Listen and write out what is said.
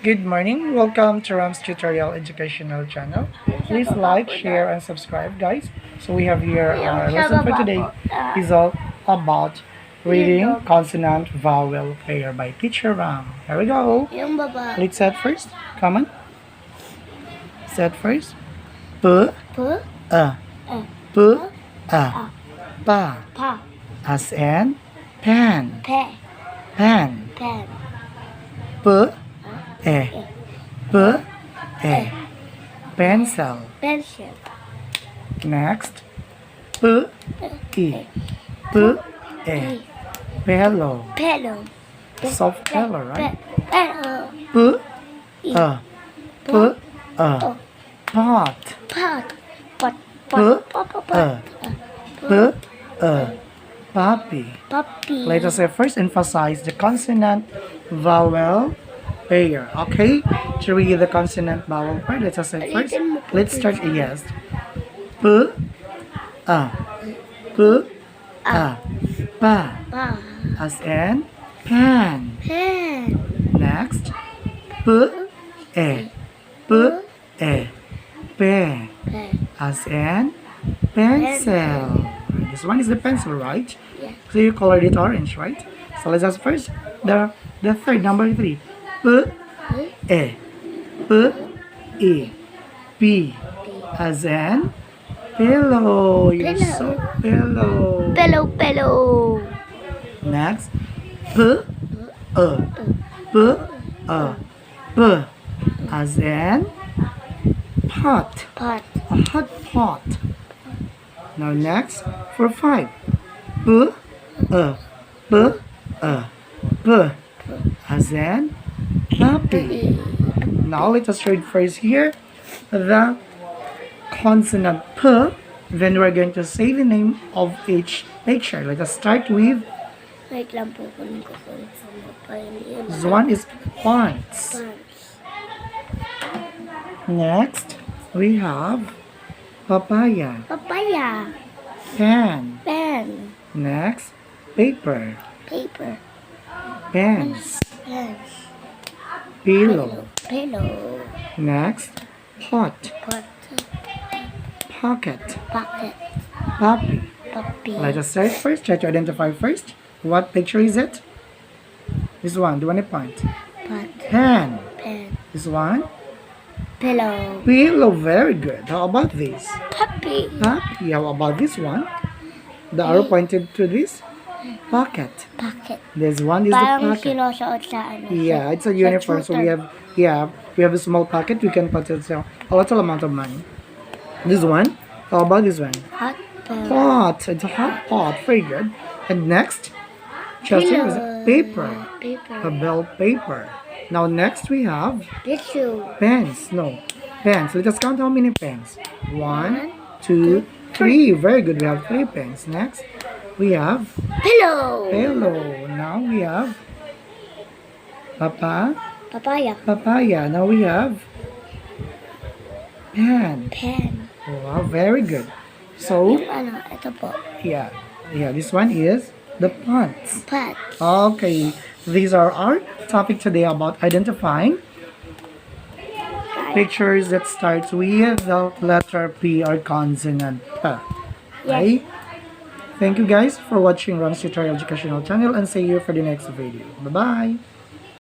Good morning. Welcome to Ram's Tutorial Educational Channel. Please like, share, and subscribe, guys. So we have here our lesson for today is all about reading consonant-vowel pair by Teacher Ram. Here we go. Let's set first. Come on. Set first. P, a, p, a, pa, as in pen, pen, p, p, pencil. Next, p, pillow. Soft pillow, right? P, pot. Puppy. Let us first emphasize the consonant vowel pair. Okay, to read the consonant vowel pair, let us say first. Let's start. Yes. P, pa, as in pen. Next, pe, as in pencil. This one is the pencil, right? Yeah. So you colored it orange, right? So let's ask first the third, number 3. P, as in pillow. You're so pillow. Pillow. Next, p, as in pot. A hot pot. Now next, for 5, p, as in puppy. Now let us read first here the consonant p. Then we're going to say the name of each picture. Let us start with this one is pants. Next, we have papaya. Pen. Next, paper. Pens. Pillow. Next, pot. Pocket. Puppy. Let us start first. Try to identify first. What picture is it? This one. Do you want a point? Pen. This one? Pillow. Very good. How about this? Puppy. How about this one? The arrow pointed to this? Pocket. This one is the pocket. Yeah, it's a uniform. So we have a small pocket. We can put a little amount of money. This one. How about this one? Pot. It's a hot pot. Very good. And next, Chelsea is paper. A bell paper. Now next we have pens. No, pens. Let us count how many pens. 1, 2, 3. Very good. We have 3 pens. Next we have Pillow. Now we have papaya. Now we have pen. Wow, very good. So yeah, this one is the pants. Okay, these are our topic today about identifying pictures that starts with the letter P or consonant P. Right? Thank you guys for watching Ram's Tutorial Educational Channel, and see you for the next video. Bye-bye.